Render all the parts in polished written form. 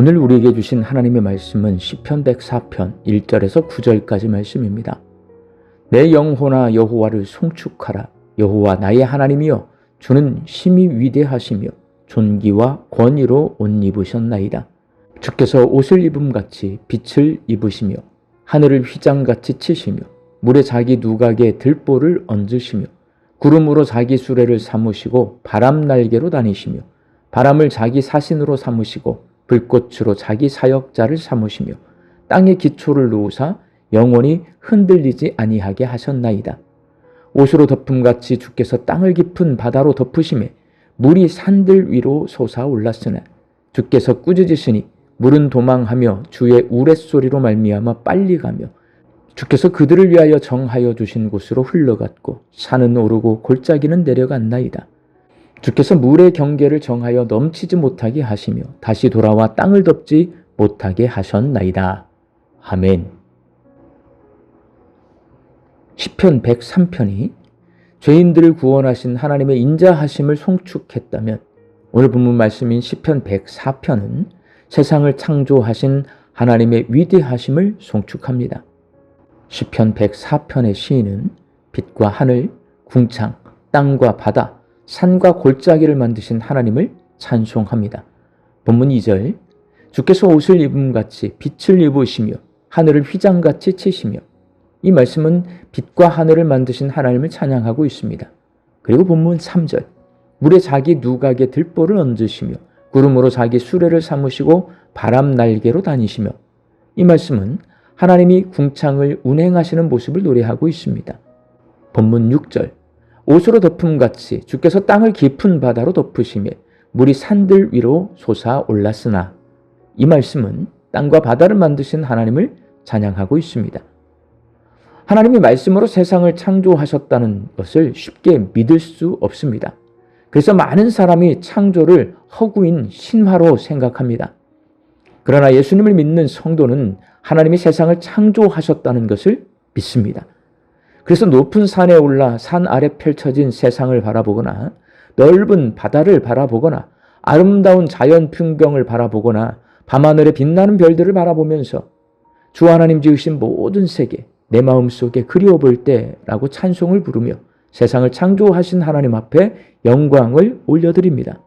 오늘 우리에게 주신 하나님의 말씀은 시편 104편 1절에서 9절까지 말씀입니다. 내 영혼아 여호와를 송축하라. 여호와 나의 하나님이여 주는 심히 위대하시며 존귀와 권위로 옷 입으셨나이다. 주께서 옷을 입음같이 빛을 입으시며 하늘을 휘장같이 치시며 물에 자기 누각에 들보를 얹으시며 구름으로 자기 수레를 삼으시고 바람 날개로 다니시며 바람을 자기 사신으로 삼으시고 불꽃으로 자기 사역자를 삼으시며 땅에 기초를 놓으사 영원히 흔들리지 아니하게 하셨나이다. 옷으로 덮음같이 주께서 땅을 깊은 바다로 덮으시매 물이 산들 위로 솟아올랐으나 주께서 꾸짖으시니 물은 도망하며 주의 우레소리로 말미암아 빨리 가며 주께서 그들을 위하여 정하여 주신 곳으로 흘러갔고 산은 오르고 골짜기는 내려갔나이다. 주께서 물의 경계를 정하여 넘치지 못하게 하시며 다시 돌아와 땅을 덮지 못하게 하셨나이다. 아멘. 시편 103편이 죄인들을 구원하신 하나님의 인자하심을 송축했다면 오늘 본문 말씀인 시편 104편은 세상을 창조하신 하나님의 위대하심을 송축합니다. 시편 104편의 시인은 빛과 하늘, 궁창, 땅과 바다, 산과 골짜기를 만드신 하나님을 찬송합니다. 본문 2절 주께서 옷을 입음같이 빛을 입으시며 하늘을 휘장같이 치시며 이 말씀은 빛과 하늘을 만드신 하나님을 찬양하고 있습니다. 그리고 본문 3절 물에 자기 누각에 들보를 얹으시며 구름으로 자기 수레를 삼으시고 바람 날개로 다니시며 이 말씀은 하나님이 궁창을 운행하시는 모습을 노래하고 있습니다. 본문 6절 옷으로 덮음같이 주께서 땅을 깊은 바다로 덮으시며 물이 산들 위로 솟아올랐으나 이 말씀은 땅과 바다를 만드신 하나님을 찬양하고 있습니다. 하나님이 말씀으로 세상을 창조하셨다는 것을 쉽게 믿을 수 없습니다. 그래서 많은 사람이 창조를 허구인 신화로 생각합니다. 그러나 예수님을 믿는 성도는 하나님이 세상을 창조하셨다는 것을 믿습니다. 그래서 높은 산에 올라 산 아래 펼쳐진 세상을 바라보거나 넓은 바다를 바라보거나 아름다운 자연 풍경을 바라보거나 밤하늘에 빛나는 별들을 바라보면서 주 하나님 지으신 모든 세계 내 마음속에 그리워 볼 때라고 찬송을 부르며 세상을 창조하신 하나님 앞에 영광을 올려드립니다.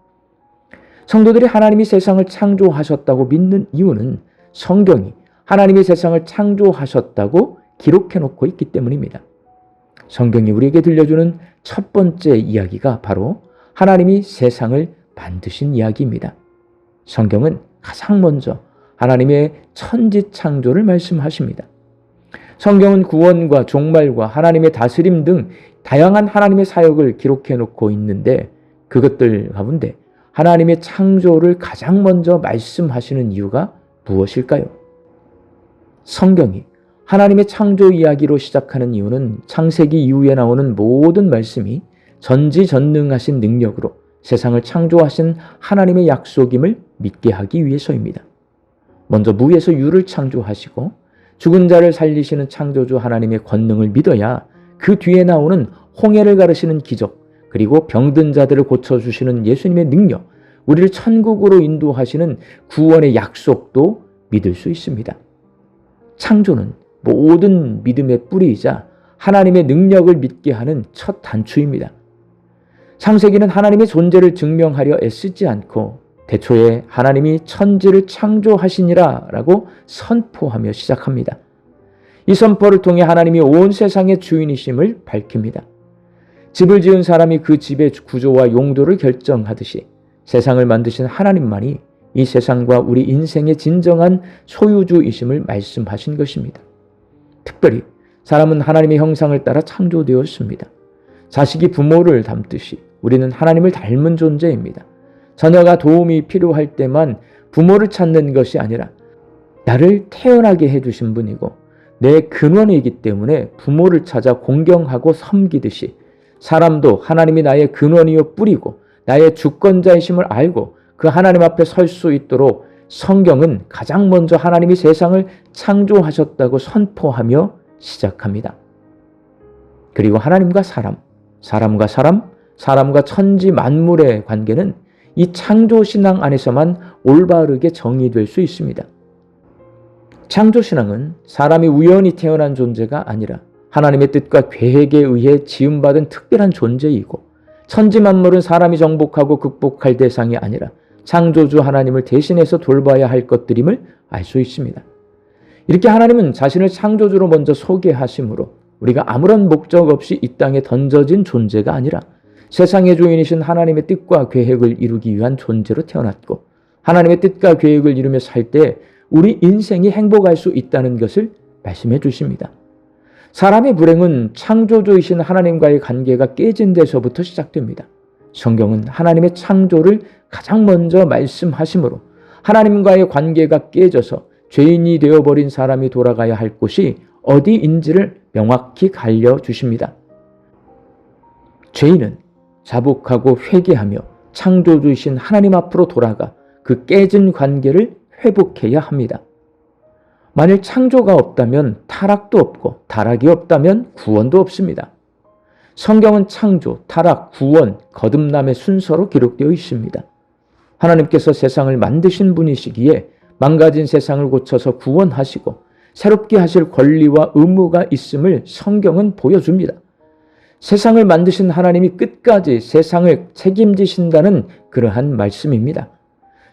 성도들이 하나님이 세상을 창조하셨다고 믿는 이유는 성경이 하나님이 세상을 창조하셨다고 기록해 놓고 있기 때문입니다. 성경이 우리에게 들려주는 첫 번째 이야기가 바로 하나님이 세상을 만드신 이야기입니다. 성경은 가장 먼저 하나님의 천지 창조를 말씀하십니다. 성경은 구원과 종말과 하나님의 다스림 등 다양한 하나님의 사역을 기록해 놓고 있는데 그것들 가운데 하나님의 창조를 가장 먼저 말씀하시는 이유가 무엇일까요? 성경이 하나님의 창조 이야기로 시작하는 이유는 창세기 이후에 나오는 모든 말씀이 전지전능하신 능력으로 세상을 창조하신 하나님의 약속임을 믿게 하기 위해서입니다. 먼저 무에서 유를 창조하시고 죽은 자를 살리시는 창조주 하나님의 권능을 믿어야 그 뒤에 나오는 홍해를 가르시는 기적 그리고 병든 자들을 고쳐주시는 예수님의 능력 우리를 천국으로 인도하시는 구원의 약속도 믿을 수 있습니다. 창조는 모든 믿음의 뿌리이자 하나님의 능력을 믿게 하는 첫 단추입니다. 창세기는 하나님의 존재를 증명하려 애쓰지 않고 대초에 하나님이 천지를 창조하시니라 라고 선포하며 시작합니다. 이 선포를 통해 하나님이 온 세상의 주인이심을 밝힙니다. 집을 지은 사람이 그 집의 구조와 용도를 결정하듯이 세상을 만드신 하나님만이 이 세상과 우리 인생의 진정한 소유주이심을 말씀하신 것입니다. 특별히 사람은 하나님의 형상을 따라 창조되었습니다. 자식이 부모를 닮듯이 우리는 하나님을 닮은 존재입니다. 자녀가 도움이 필요할 때만 부모를 찾는 것이 아니라 나를 태어나게 해주신 분이고 내 근원이기 때문에 부모를 찾아 공경하고 섬기듯이 사람도 하나님이 나의 근원이요 뿌리고 나의 주권자이심을 알고 그 하나님 앞에 설 수 있도록 성경은 가장 먼저 하나님이 세상을 창조하셨다고 선포하며 시작합니다. 그리고 하나님과 사람, 사람과 사람, 사람과 천지 만물의 관계는 이 창조신앙 안에서만 올바르게 정의될 수 있습니다. 창조신앙은 사람이 우연히 태어난 존재가 아니라 하나님의 뜻과 계획에 의해 지음받은 특별한 존재이고, 천지만물은 사람이 정복하고 극복할 대상이 아니라 창조주 하나님을 대신해서 돌봐야 할 것들임을 알 수 있습니다. 이렇게 하나님은 자신을 창조주로 먼저 소개하심으로 우리가 아무런 목적 없이 이 땅에 던져진 존재가 아니라 세상의 주인이신 하나님의 뜻과 계획을 이루기 위한 존재로 태어났고, 하나님의 뜻과 계획을 이루며 살 때 우리 인생이 행복할 수 있다는 것을 말씀해 주십니다. 사람의 불행은 창조주이신 하나님과의 관계가 깨진 데서부터 시작됩니다. 성경은 하나님의 창조를 가장 먼저 말씀하시므로 하나님과의 관계가 깨져서 죄인이 되어버린 사람이 돌아가야 할 곳이 어디인지를 명확히 알려주십니다. 죄인은 자복하고 회개하며 창조주이신 하나님 앞으로 돌아가 그 깨진 관계를 회복해야 합니다. 만일 창조가 없다면 타락도 없고, 타락이 없다면 구원도 없습니다. 성경은 창조, 타락, 구원, 거듭남의 순서로 기록되어 있습니다. 하나님께서 세상을 만드신 분이시기에 망가진 세상을 고쳐서 구원하시고 새롭게 하실 권리와 의무가 있음을 성경은 보여줍니다. 세상을 만드신 하나님이 끝까지 세상을 책임지신다는 그러한 말씀입니다.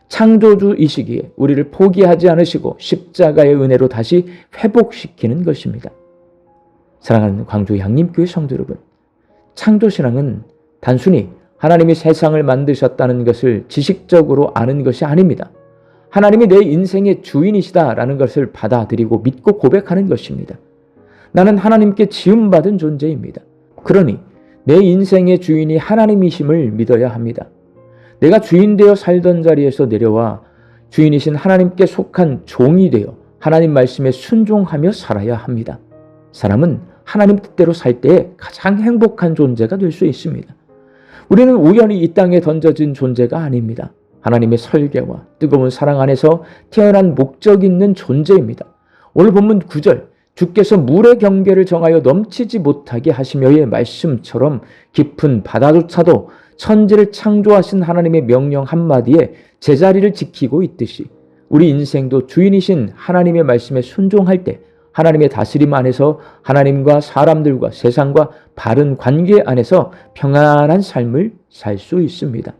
창조주이시기에 우리를 포기하지 않으시고 십자가의 은혜로 다시 회복시키는 것입니다. 사랑하는 광주 양림교회 성도 여러분, 창조신앙은 단순히 하나님이 세상을 만드셨다는 것을 지식적으로 아는 것이 아닙니다. 하나님이 내 인생의 주인이시다라는 것을 받아들이고 믿고 고백하는 것입니다. 나는 하나님께 지음받은 존재입니다. 그러니 내 인생의 주인이 하나님이심을 믿어야 합니다. 내가 주인 되어 살던 자리에서 내려와 주인이신 하나님께 속한 종이 되어 하나님 말씀에 순종하며 살아야 합니다. 사람은 하나님 뜻대로 살 때에 가장 행복한 존재가 될 수 있습니다. 우리는 우연히 이 땅에 던져진 존재가 아닙니다. 하나님의 설계와 뜨거운 사랑 안에서 태어난 목적 있는 존재입니다. 오늘 본문 9절, 주께서 물의 경계를 정하여 넘치지 못하게 하시며의 말씀처럼 깊은 바다조차도 천지를 창조하신 하나님의 명령 한마디에 제자리를 지키고 있듯이 우리 인생도 주인이신 하나님의 말씀에 순종할 때 하나님의 다스림 안에서 하나님과 사람들과 세상과 바른 관계 안에서 평안한 삶을 살 수 있습니다.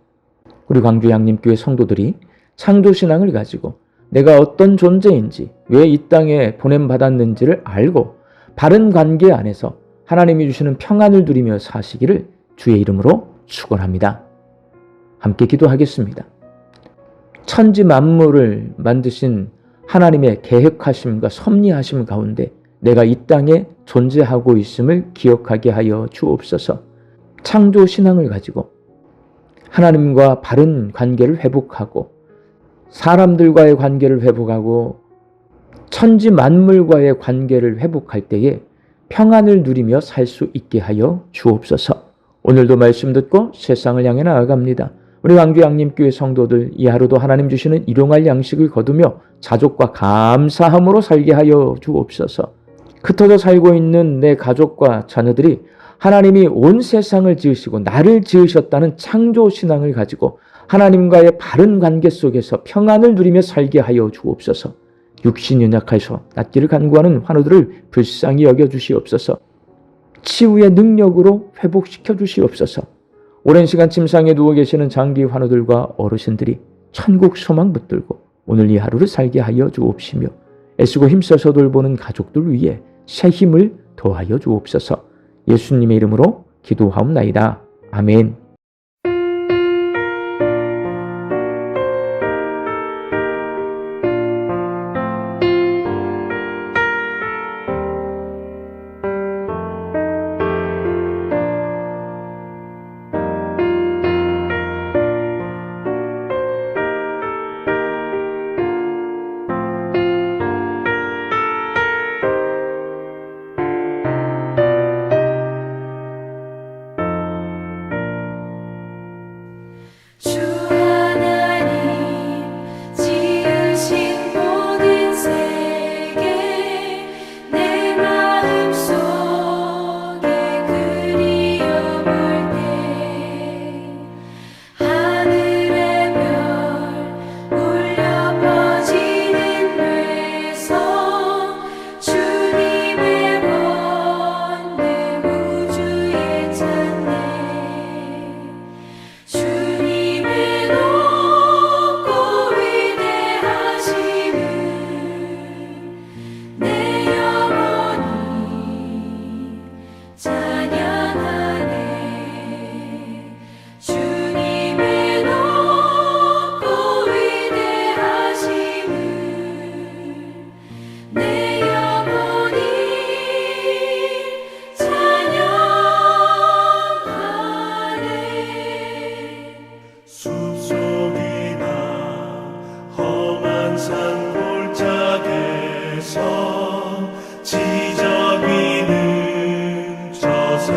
우리 광주 양림교회 성도들이 창조신앙을 가지고 내가 어떤 존재인지, 왜 이 땅에 보냄받았는지를 알고 바른 관계 안에서 하나님이 주시는 평안을 누리며 사시기를 주의 이름으로 축원합니다. 함께 기도하겠습니다. 천지 만물을 만드신 하나님의 계획하심과 섭리하심 가운데 내가 이 땅에 존재하고 있음을 기억하게 하여 주옵소서. 창조신앙을 가지고 하나님과 바른 관계를 회복하고 사람들과의 관계를 회복하고 천지 만물과의 관계를 회복할 때에 평안을 누리며 살 수 있게 하여 주옵소서. 오늘도 말씀 듣고 세상을 향해 나아갑니다. 우리 광주 양림교회 성도들 이 하루도 하나님 주시는 일용할 양식을 거두며 자족과 감사함으로 살게 하여 주옵소서. 흩어져 살고 있는 내 가족과 자녀들이 하나님이 온 세상을 지으시고 나를 지으셨다는 창조신앙을 가지고 하나님과의 바른 관계 속에서 평안을 누리며 살게 하여 주옵소서. 육신이 연약해서 낫기를 간구하는 환우들을 불쌍히 여겨주시옵소서. 치유의 능력으로 회복시켜 주시옵소서. 오랜 시간 침상에 누워 계시는 장기 환우들과 어르신들이 천국 소망 붙들고 오늘 이 하루를 살게 하여 주옵시며 애쓰고 힘써서 돌보는 가족들 위해 새 힘을 더하여 주옵소서. 예수님의 이름으로 기도하옵나이다. 아멘.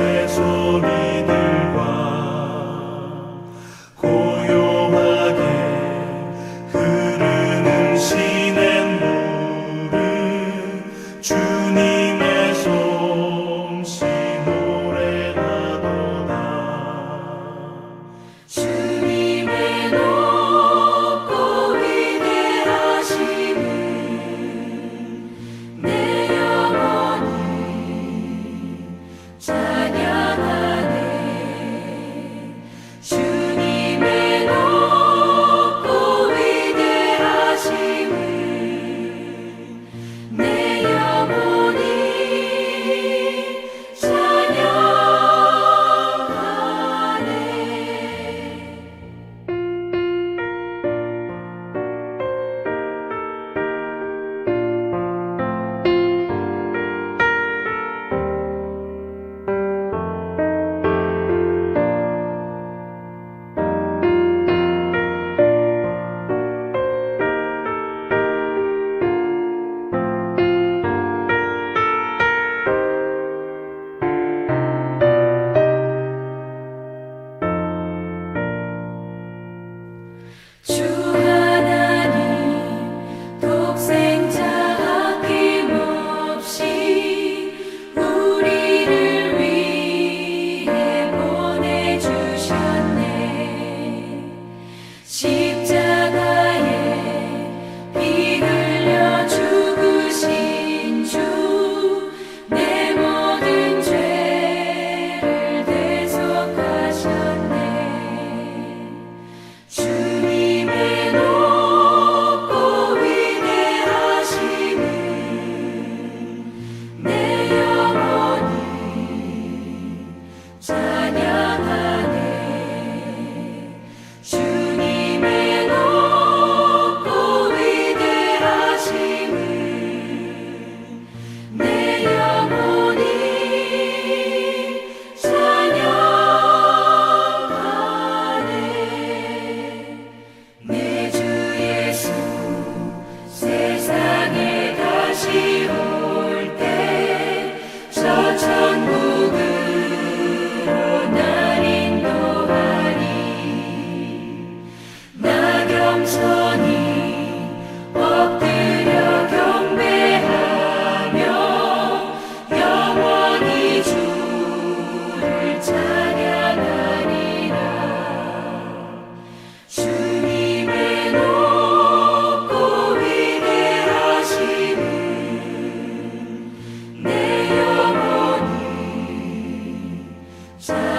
쇠소리들과 고요하게 흐르는 시냇물은 주님의 솜씨 노래하도다. 주님의 높고 위대하심을 내 영혼이 찬양하네. 주님의 높고 위대하심을 내 영혼이 찬양하네. 주 하나님 독생자 아낌없이 우리를 위해 보내주셨네. 십자가에 피 흘려 죽으신 주, 내 모든 죄를 대속하셨네. 주님의 높고 위대하심을 내 영혼이 찬양하네. 주님의 높고 위대하심을 내 영혼이 찬양하네. 내 주 예수 세상에 다시 올 때 저 천국으로 날 인도하리. 나 겸손히 엎드려 경배하며 영원히 주를 찬양하리라. 주님의 높고 위대하심을 내 영혼이 찬양하네.